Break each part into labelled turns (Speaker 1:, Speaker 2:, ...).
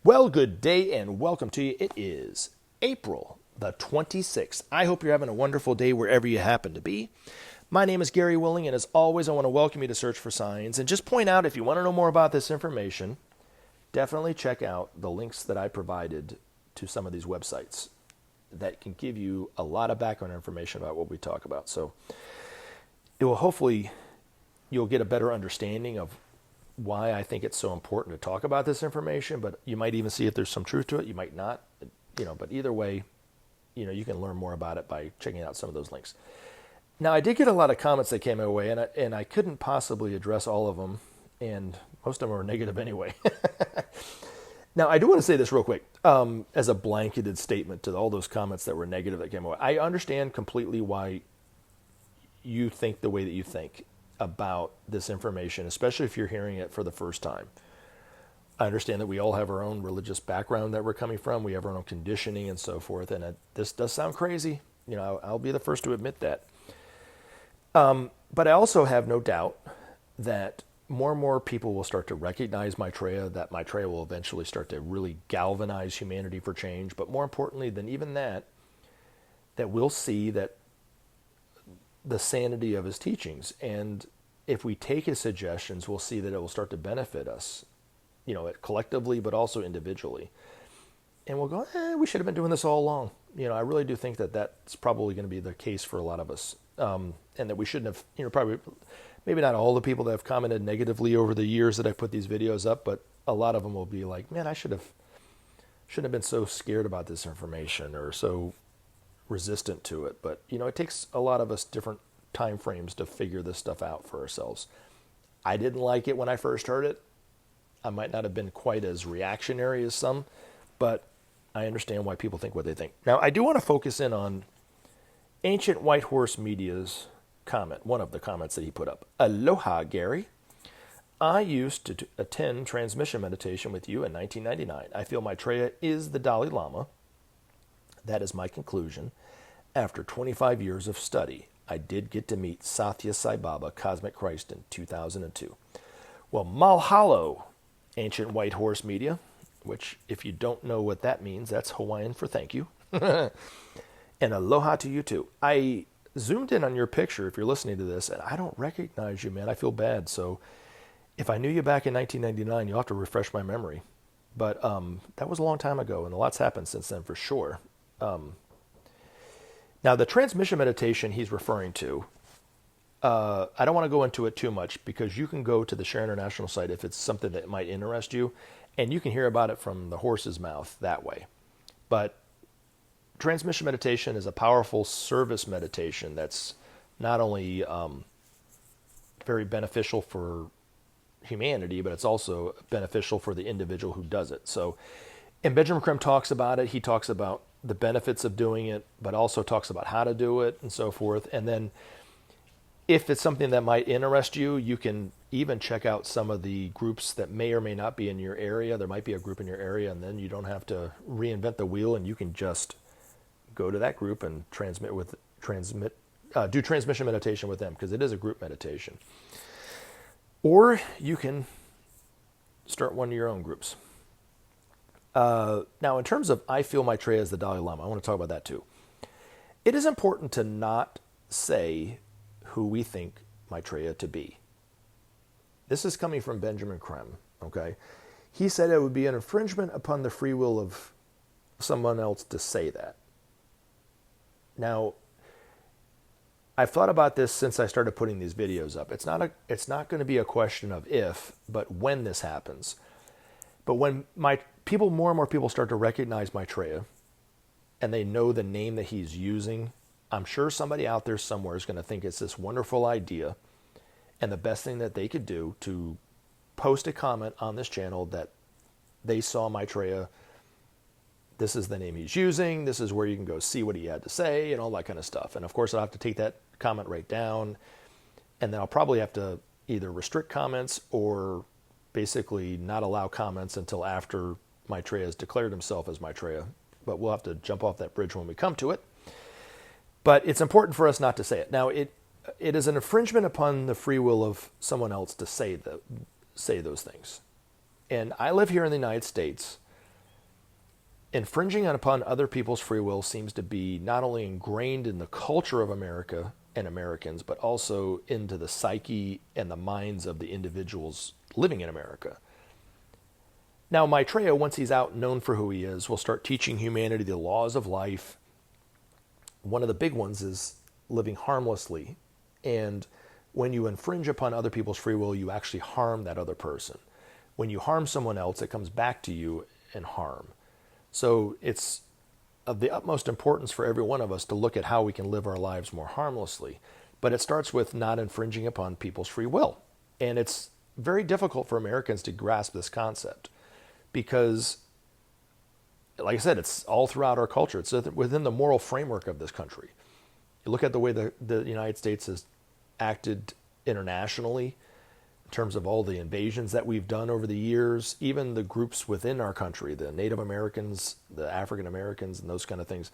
Speaker 1: Well, good day and welcome to you. It is April the 26th. I hope you're having a wonderful day wherever you happen to be. My name is Gary Willing, and as always, I want to welcome you to Search for Signs. And just point out, if you want to know more about this information, definitely check out the links that I provided to some of these websites that can give you a lot of background information about what we talk about. So it will hopefully, you'll get a better understanding of why I think it's so important to talk about this information, but you might even see if there's some truth to it. You might not, but either way, you can learn more about it by checking out some of those links. Now, I did get a lot of comments that came my way, and I couldn't possibly address all of them, and most of them are negative anyway. Now, I do want to say this real quick, as a blanketed statement to all those comments that were negative that came my way. I understand completely why you think the way that you think about this information, especially if you're hearing it for the first time. I understand that we all have our own religious background that we're coming from. We have our own conditioning and so forth, and this does sound crazy. I'll be the first to admit that. But I also have no doubt that more and more people will start to recognize Maitreya, that Maitreya will eventually start to really galvanize humanity for change. But more importantly than even that we'll see that the sanity of his teachings. And if we take his suggestions, we'll see that it will start to benefit us, collectively, but also individually. And we'll go, we should have been doing this all along. I really do think that that's probably going to be the case for a lot of us. And that we shouldn't have, probably, maybe not all the people that have commented negatively over the years that I put these videos up, but a lot of them will be like, man, I shouldn't have been so scared about this information or so resistant to it. But, it takes a lot of us different time frames to figure this stuff out for ourselves. I didn't like it when I first heard it. I might not have been quite as reactionary as some, but I understand why people think what they think. Now, I do want to focus in on Ancient White Horse Media's comment, one of the comments that he put up. Aloha, Gary. I used to attend transmission meditation with you in 1999. I feel Maitreya is the Dalai Lama. That is my conclusion. After 25 years of study, I did get to meet Satya Sai Baba, Cosmic Christ, in 2002. Well, mahalo, Ancient White Horse Media, which, if you don't know what that means, that's Hawaiian for thank you. And aloha to you too. I zoomed in on your picture if you're listening to this, and I don't recognize you, man. I feel bad. So if I knew you back in 1999, you'll have to refresh my memory. But that was a long time ago, and a lot's happened since then for sure. Now, the transmission meditation he's referring to, I don't want to go into it too much because you can go to the Share International site if it's something that might interest you, and you can hear about it from the horse's mouth that way. But transmission meditation is a powerful service meditation that's not only very beneficial for humanity, but it's also beneficial for the individual who does it. So, and Benjamin Creme talks about it. He talks about the benefits of doing it, but also talks about how to do it and so forth. And then if it's something that might interest you, you can even check out some of the groups that may or may not be in your area. There might be a group in your area, and then you don't have to reinvent the wheel, and you can just go to that group and do transmission meditation with them, because it is a group meditation. Or you can start one of your own groups. Now, in terms of I feel Maitreya is the Dalai Lama, I want to talk about that too. It is important to not say who we think Maitreya to be. This is coming from Benjamin Creme, okay? He said it would be an infringement upon the free will of someone else to say that. Now, I've thought about this since I started putting these videos up. It's not going to be a question of if, but when this happens. But when more and more people start to recognize Maitreya, and they know the name that he's using, I'm sure somebody out there somewhere is going to think it's this wonderful idea, and the best thing that they could do to post a comment on this channel that they saw Maitreya, this is the name he's using, this is where you can go see what he had to say, and all that kind of stuff. And of course, I'll have to take that comment right down, and then I'll probably have to either restrict comments or basically not allow comments until after Maitreya has declared himself as Maitreya. But we'll have to jump off that bridge when we come to it. But it's important for us not to say it. Now, it is an infringement upon the free will of someone else to say those things. And I live here in the United States. infringing upon other people's free will seems to be not only ingrained in the culture of America and Americans, but also into the psyche and the minds of the individuals living in America. Now, Maitreya, once he's out known for who he is, will start teaching humanity the laws of life. One of the big ones is living harmlessly. And when you infringe upon other people's free will, you actually harm that other person. When you harm someone else, it comes back to you in harm. So it's of the utmost importance for every one of us to look at how we can live our lives more harmlessly. But it starts with not infringing upon people's free will. And it's very difficult for Americans to grasp this concept because, like I said, it's all throughout our culture. It's within the moral framework of this country. You look at the way the United States has acted internationally in terms of all the invasions that we've done over the years, even the groups within our country, the Native Americans, the African Americans, and those kind of things,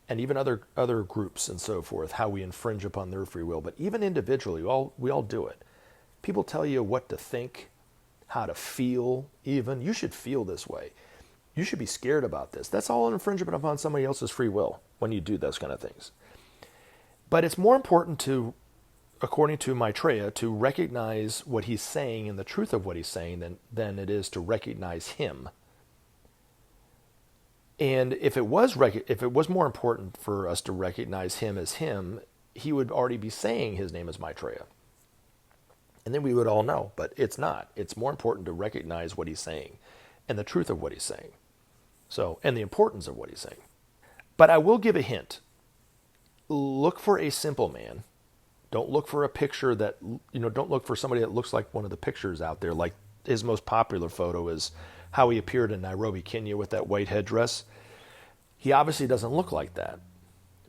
Speaker 1: and even other groups and so forth, how we infringe upon their free will. But even individually, we all do it. People tell you what to think, how to feel even. You should feel this way. You should be scared about this. That's all an infringement upon somebody else's free will when you do those kind of things. But it's more important to, according to Maitreya, to recognize what he's saying and the truth of what he's saying than it is to recognize him. And if it was more important for us to recognize him as him, he would already be saying his name is Maitreya. And then we would all know, but it's not. It's more important to recognize what he's saying and the truth of what he's saying. So, and the importance of what he's saying. But I will give a hint. Look for a simple man. Don't look for a picture that, don't look for somebody that looks like one of the pictures out there. Like his most popular photo is how he appeared in Nairobi, Kenya with that white headdress. He obviously doesn't look like that.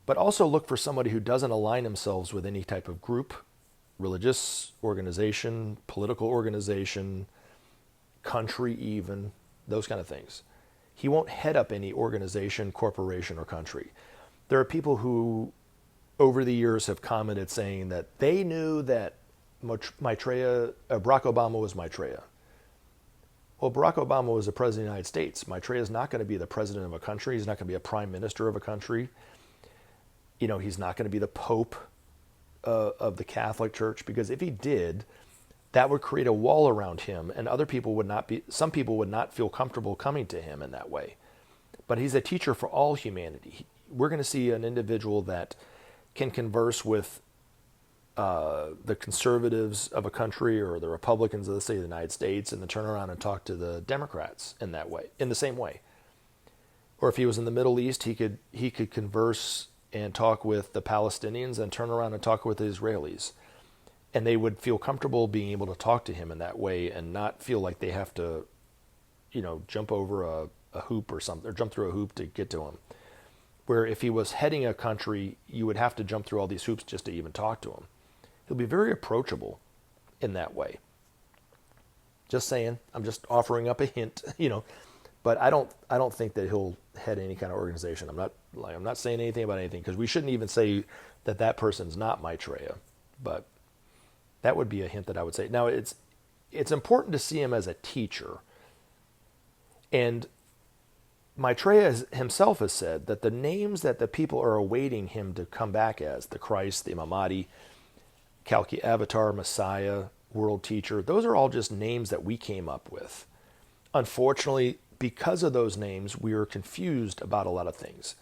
Speaker 1: But also look for somebody who doesn't align themselves with any type of group, religious organization, political organization, country even, those kind of things. He won't head up any organization, corporation, or country. There are people who over the years have commented saying that they knew that Maitreya, Barack Obama was Maitreya. Well, Barack Obama was the president of the United States. Maitreya is not going to be the president of a country. He's not going to be a prime minister of a country. He's not going to be the Pope of the Catholic Church, because if he did, that would create a wall around him, and some people would not feel comfortable coming to him in that way. But he's a teacher for all humanity. We're going to see an individual that can converse with the conservatives of a country or the Republicans of the state of the United States, and then turn around and talk to the Democrats in that way, in the same way. Or if he was in the Middle East, he could converse and talk with the Palestinians and turn around and talk with the Israelis. And they would feel comfortable being able to talk to him in that way and not feel like they have to, jump over a hoop or something, or jump through a hoop to get to him. Where if he was heading a country, you would have to jump through all these hoops just to even talk to him. He'll be very approachable in that way. Just saying, I'm just offering up a hint, but I don't think that he'll head any kind of organization. I'm not saying anything about anything, because we shouldn't even say that person's not Maitreya, but that would be a hint that I would say. Now, it's important to see him as a teacher. And Maitreya himself has said that the names that the people are awaiting him to come back as, the Christ, the Imam Mahdi, Kalki Avatar, Messiah, World Teacher, those are all just names that we came up with. Unfortunately, because of those names, we are confused about a lot of things.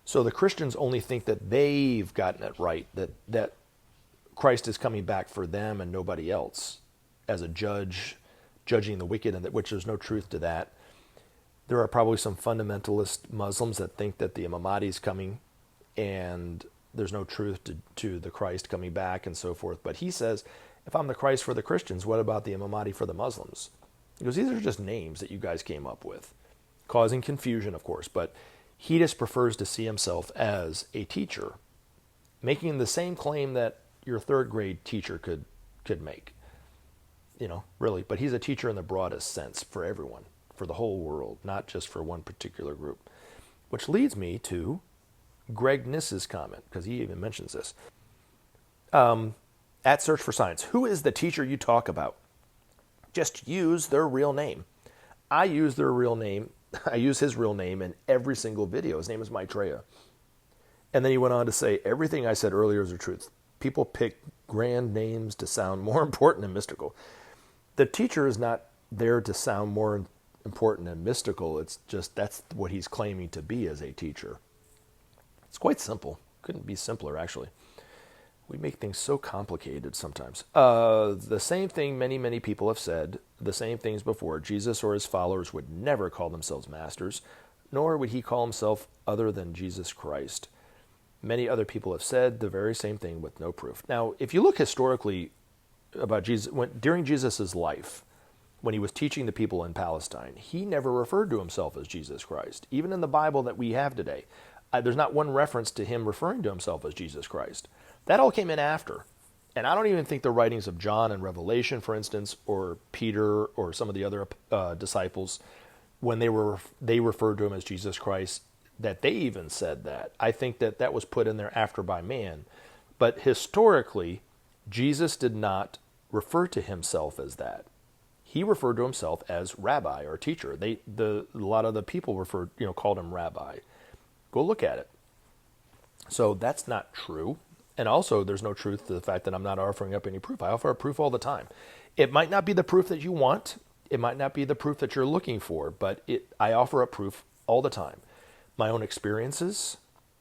Speaker 1: So the Christians only think that they've gotten it right, that Christ is coming back for them and nobody else as a judge, judging the wicked, and which there's no truth to that. There are probably some fundamentalist Muslims that think that the Imam Mahdi is coming and there's no truth to the Christ coming back and so forth. But he says, if I'm the Christ for the Christians, what about the Imam Mahdi for the Muslims? He goes, these are just names that you guys came up with, causing confusion, of course. But he just prefers to see himself as a teacher, making the same claim that your third grade teacher could make, really. But he's a teacher in the broadest sense for everyone, for the whole world, not just for one particular group. Which leads me to Greg Niss's comment, because he even mentions this. At Search for Science, who is the teacher you talk about? Just use their real name. I use their real name I use his real name in every single video. His name is Maitreya. And then he went on to say, everything I said earlier is the truth. People pick grand names to sound more important and mystical. The teacher is not there to sound more important and mystical. It's just that's what he's claiming to be as a teacher. It's quite simple. Couldn't be simpler, actually. We make things so complicated sometimes. The same thing many people have said, the same things before. Jesus or his followers would never call themselves masters, nor would he call himself other than Jesus Christ. Many other people have said the very same thing with no proof. Now, if you look historically about Jesus, during Jesus' life, when he was teaching the people in Palestine, he never referred to himself as Jesus Christ. Even in the Bible that we have today, there's not one reference to him referring to himself as Jesus Christ. That all came in after. And I don't even think the writings of John and Revelation, for instance, or Peter or some of the other disciples, when they referred to him as Jesus Christ, that they even said that. I think that was put in there after by man. But historically, Jesus did not refer to himself as that. He referred to himself as rabbi or teacher. A lot of the people called him rabbi. Go look at it. So that's not true. And also, there's no truth to the fact that I'm not offering up any proof. I offer up proof all the time. It might not be the proof that you want. It might not be the proof that you're looking for, but I offer up proof all the time. My own experiences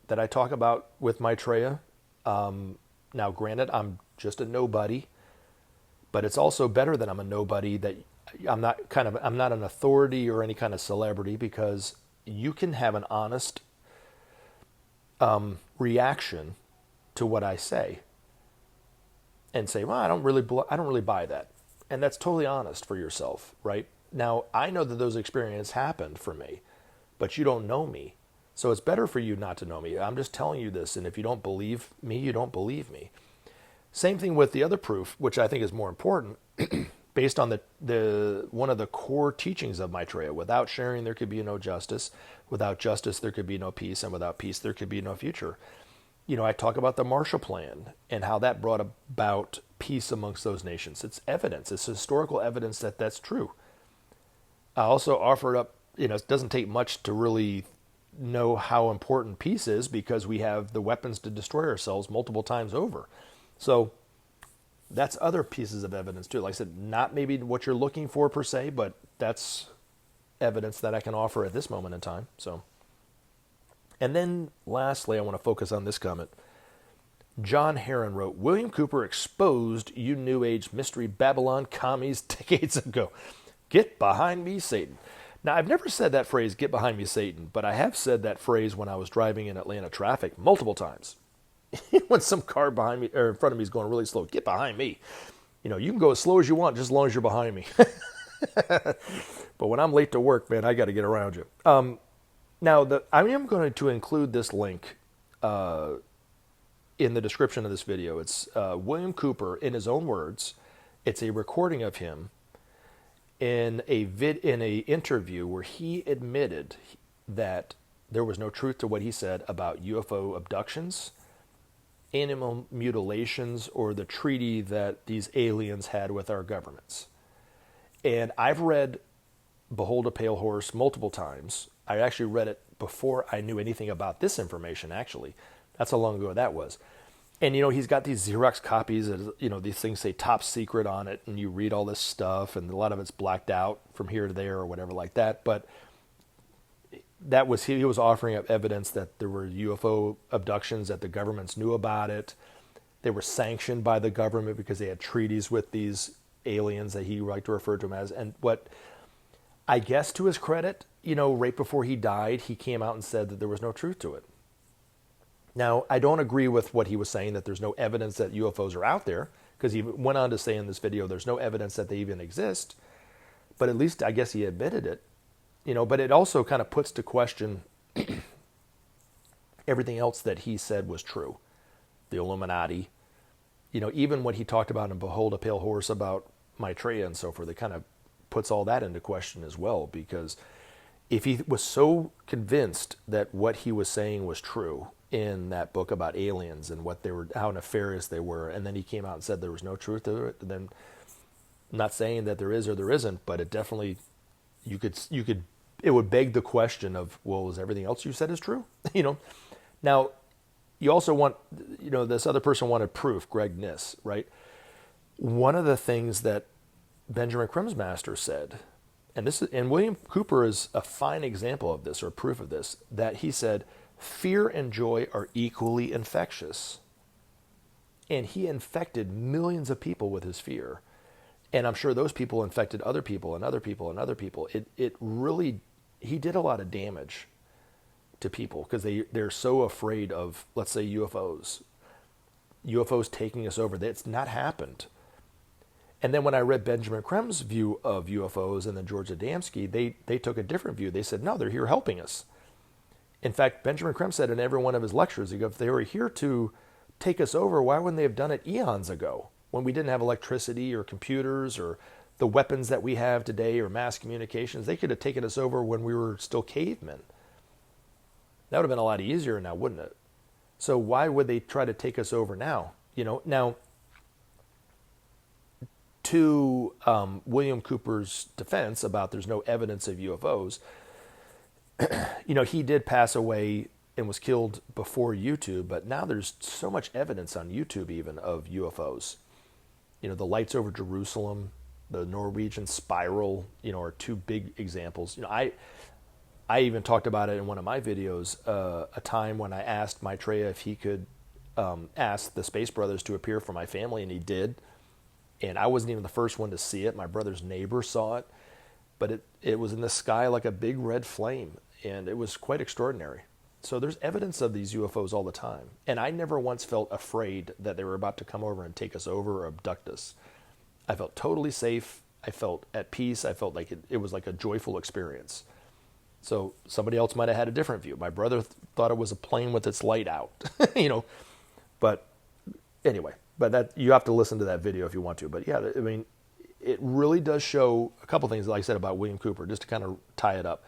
Speaker 1: that I talk about with Maitreya. Now, granted, I'm just a nobody, but it's also better that I'm a nobody, that I'm not an authority or any kind of celebrity, because you can have an honest reaction to what I say and say, well, I don't really buy that. And that's totally honest for yourself, right? Now, I know that those experiences happened for me, but you don't know me. So it's better for you not to know me. I'm just telling you this, and if you don't believe me, you don't believe me. Same thing with the other proof, which I think is more important, based on the one of the core teachings of Maitreya. Without sharing, there could be no justice. Without justice, there could be no peace. And without peace, there could be no future. I talk about the Marshall Plan and how that brought about peace amongst those nations. It's evidence. It's historical evidence that that's true. I also offer it up, it doesn't take much to really know how important peace is, because we have the weapons to destroy ourselves multiple times over. So that's other pieces of evidence too. Like I said, not maybe what you're looking for per se, but that's evidence that I can offer at this moment in time. So, and then lastly, I want to focus on this comment. John Heron wrote, William Cooper exposed you New Age mystery Babylon commies decades ago. Get behind me, Satan. Now, I've never said that phrase, get behind me, Satan, but I have said that phrase when I was driving in Atlanta traffic multiple times. When some car behind me or in front of me is going really slow, get behind me. You can go as slow as you want, just as long as you're behind me. But when I'm late to work, man, I got to get around you. Now, I am going to include this link in the description of this video. It's William Cooper, in his own words. It's a recording of him in a interview where he admitted that there was no truth to what he said about UFO abductions, animal mutilations, or the treaty that these aliens had with our governments. And I've read Behold a Pale Horse multiple times. I actually read it before I knew anything about this information, actually. That's how long ago that was. And, he's got these Xerox copies of, these things say top secret on it, and you read all this stuff, and a lot of it's blacked out from here to there or whatever like that. But he was offering up evidence that there were UFO abductions, that the governments knew about it. They were sanctioned by the government because they had treaties with these aliens that he liked to refer to them as. And what I guess to his credit, right before he died, he came out and said that there was no truth to it. Now, I don't agree with what he was saying, that there's no evidence that UFOs are out there, because he went on to say in this video there's no evidence that they even exist. But at least I guess he admitted it. But it also kind of puts to question everything else that he said was true. The Illuminati, even what he talked about in Behold a Pale Horse about Maitreya and so forth, it kind of puts all that into question as well, because if he was so convinced that what he was saying was true in that book about aliens and how nefarious they were, and then he came out and said there was no truth to it, then I'm not saying that there is or there isn't, but it definitely, you could it would beg the question of, well, is everything else you said is true? Now you also want, this other person wanted proof, Greg Niss, right? One of the things that Benjamin Crime's master said, and William Cooper is a fine example of this, or proof of this, that he said, fear and joy are equally infectious. And he infected millions of people with his fear. And I'm sure those people infected other people and other people and other people. It really, he did a lot of damage to people because they're so afraid of, let's say, UFOs taking us over. That's not happened. And then when I read Benjamin Crime's view of UFOs and then George Adamski, they took a different view. They said, no, they're here helping us. In fact, Benjamin Creme said in every one of his lectures, if they were here to take us over, why wouldn't they have done it eons ago when we didn't have electricity or computers or the weapons that we have today or mass communications? They could have taken us over when we were still cavemen. That would have been a lot easier now, wouldn't it? So why would they try to take us over now? Now, to William Cooper's defense about there's no evidence of UFOs, he did pass away and was killed before YouTube, but now there's so much evidence on YouTube even of UFOs. The lights over Jerusalem, the Norwegian spiral, are two big examples. I even talked about it in one of my videos, a time when I asked Maitreya if he could ask the Space Brothers to appear for my family, and he did. And I wasn't even the first one to see it. My brother's neighbor saw it, but it was in the sky like a big red flame, and it was quite extraordinary. So there's evidence of these UFOs all the time. And I never once felt afraid that they were about to come over and take us over or abduct us. I felt totally safe. I felt at peace. I felt like it was like a joyful experience. So somebody else might have had a different view. My brother thought it was a plane with its light out, But anyway, that you have to listen to that video if you want to. But yeah, I mean, it really does show a couple things, like I said, about William Cooper, just to kind of tie it up.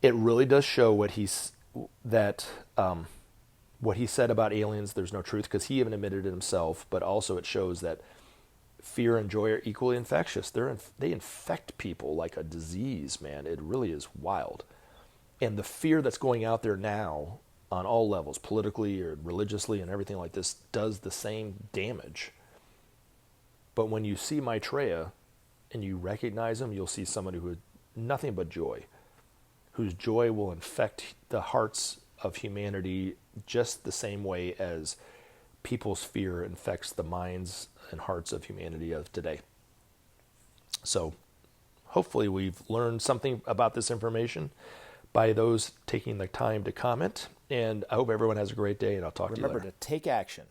Speaker 1: It really does show what he said about aliens. There's no truth, because he even admitted it himself. But also, it shows that fear and joy are equally infectious. They infect people like a disease, man. It really is wild. And the fear that's going out there now on all levels, politically or religiously and everything like this, does the same damage. But when you see Maitreya and you recognize him, you'll see somebody who has nothing but joy, whose joy will infect the hearts of humanity just the same way as people's fear infects the minds and hearts of humanity of today. So hopefully we've learned something about this information by those taking the time to comment. And I hope everyone has a great day, and I'll talk to you later.
Speaker 2: Remember to take action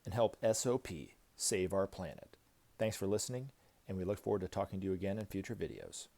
Speaker 2: and help SOP save our planet. Thanks for listening, and we look forward to talking to you again in future videos.